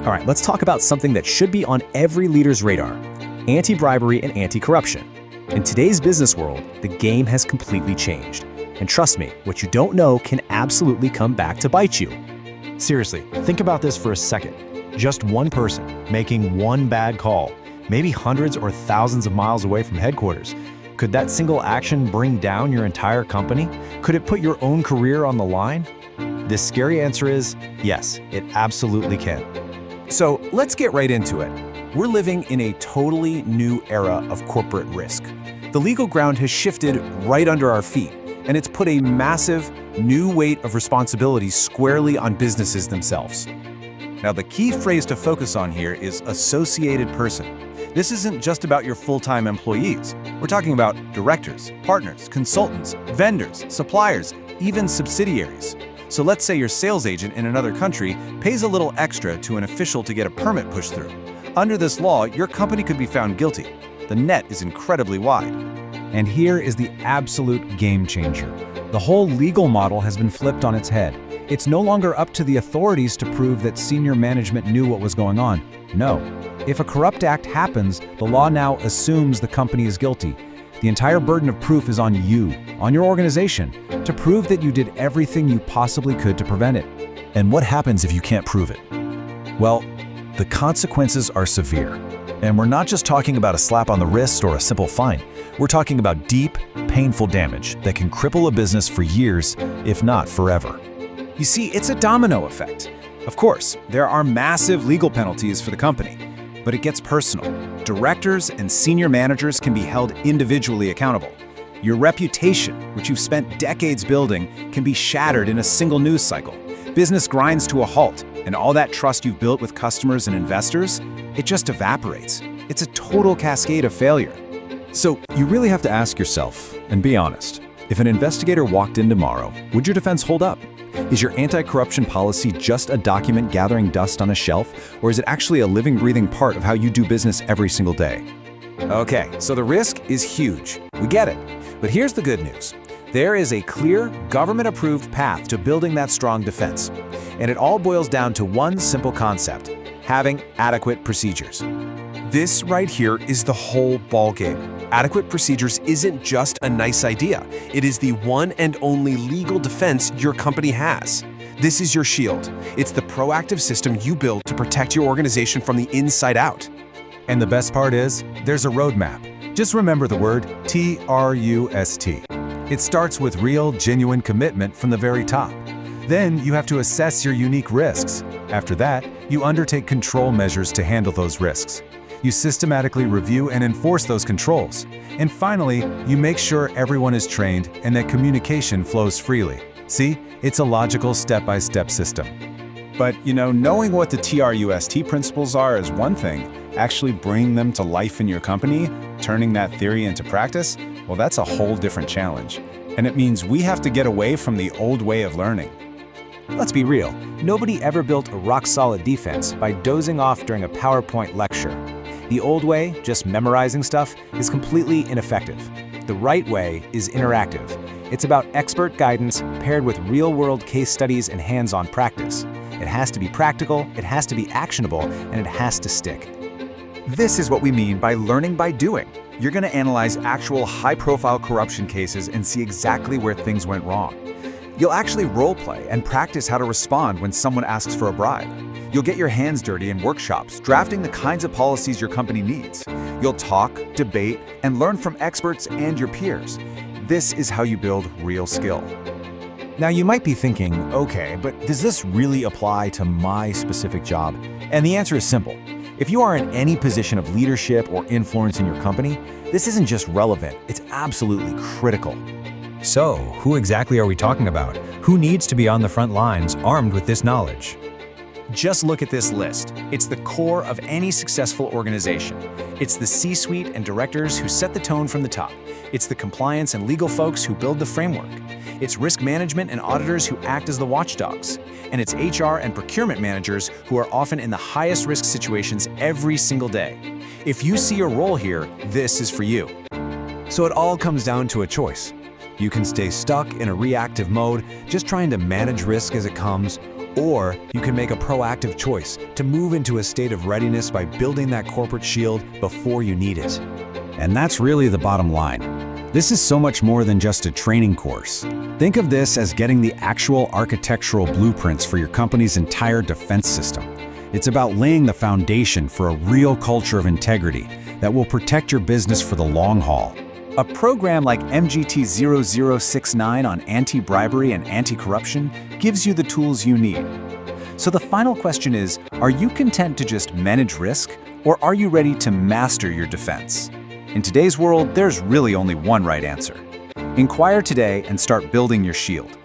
All right, let's talk about something that should be on every leader's radar: anti-bribery and anti-corruption. In today's business world, the game has completely changed. And trust me, what you don't know can absolutely come back to bite you. Seriously, think about this for a second. Just one person making one bad call, maybe hundreds or thousands of miles away from headquarters. Could that single action bring down your entire company? Could it put your own career on the line? The scary answer is yes, it absolutely can. So let's get right into it. We're living in a totally new era of corporate risk. The legal ground has shifted right under our feet, and it's put a massive new weight of responsibility squarely on businesses themselves. Now, the key phrase to focus on here is associated person. This isn't just about your full-time employees. We're talking about directors, partners, consultants, vendors, suppliers, even subsidiaries. So let's say your sales agent in another country pays a little extra to an official to get a permit pushed through. Under this law, your company could be found guilty. The net is incredibly wide. And here is the absolute game changer. The whole legal model has been flipped on its head. It's no longer up to the authorities to prove that senior management knew what was going on. No. If a corrupt act happens, the law now assumes the company is guilty. The entire burden of proof is on you, on your organization, to prove that you did everything you possibly could to prevent it. And what happens if you can't prove it? Well, the consequences are severe. And we're not just talking about a slap on the wrist or a simple fine. We're talking about deep, painful damage that can cripple a business for years, if not forever. You see, it's a domino effect. Of course, there are massive legal penalties for the company, but it gets personal. Directors and senior managers can be held individually accountable. Your reputation, which you've spent decades building, can be shattered in a single news cycle. Business grinds to a halt, and all that trust you've built with customers and investors, it just evaporates. It's a total cascade of failure. So you really have to ask yourself, and be honest, if an investigator walked in tomorrow, would your defense hold up? Is your anti-corruption policy just a document gathering dust on a shelf, or is it actually a living, breathing part of how you do business every single day? Okay, so the risk is huge. We get it. But here's the good news. There is a clear, government-approved path to building that strong defense. And it all boils down to one simple concept: having adequate procedures. This right here is the whole ballgame. Adequate procedures isn't just a nice idea. It is the one and only legal defense your company has. This is your shield. It's the proactive system you build to protect your organization from the inside out. And the best part is, there's a roadmap. Just remember the word TRUST. It starts with real, genuine commitment from the very top. Then you have to assess your unique risks. After that, you undertake control measures to handle those risks. You systematically review and enforce those controls. And finally, you make sure everyone is trained and that communication flows freely. See, it's a logical step-by-step system. But, knowing what the TRUST principles are is one thing. Actually bringing them to life in your company, turning that theory into practice, well, that's a whole different challenge. And it means we have to get away from the old way of learning. Let's be real. Nobody ever built a rock-solid defense by dozing off during a PowerPoint lecture. The old way, just memorizing stuff, is completely ineffective. The right way is interactive. It's about expert guidance paired with real-world case studies and hands-on practice. It has to be practical, it has to be actionable, and it has to stick. This is what we mean by learning by doing. You're going to analyze actual high-profile corruption cases and see exactly where things went wrong. You'll actually role-play and practice how to respond when someone asks for a bribe. You'll get your hands dirty in workshops, drafting the kinds of policies your company needs. You'll talk, debate, and learn from experts and your peers. This is how you build real skill. Now you might be thinking, okay, but does this really apply to my specific job? And the answer is simple. If you are in any position of leadership or influence in your company, this isn't just relevant, it's absolutely critical. So, who exactly are we talking about? Who needs to be on the front lines armed with this knowledge? Just look at this list. It's the core of any successful organization. It's the C-suite and directors who set the tone from the top. It's the compliance and legal folks who build the framework. It's risk management and auditors who act as the watchdogs. And it's HR and procurement managers who are often in the highest risk situations every single day. If you see a role here, this is for you. So it all comes down to a choice. You can stay stuck in a reactive mode, just trying to manage risk as it comes, Or you can make a proactive choice to move into a state of readiness by building that corporate shield before you need it. And that's really the bottom line. This is so much more than just a training course. Think of this as getting the actual architectural blueprints for your company's entire defense system. It's about laying the foundation for a real culture of integrity that will protect your business for the long haul. A program like MGT 0069 on anti-bribery and anti-corruption gives you the tools you need. So the final question is, are you content to just manage risk, or are you ready to master your defense? In today's world, there's really only one right answer. Inquire today and start building your shield.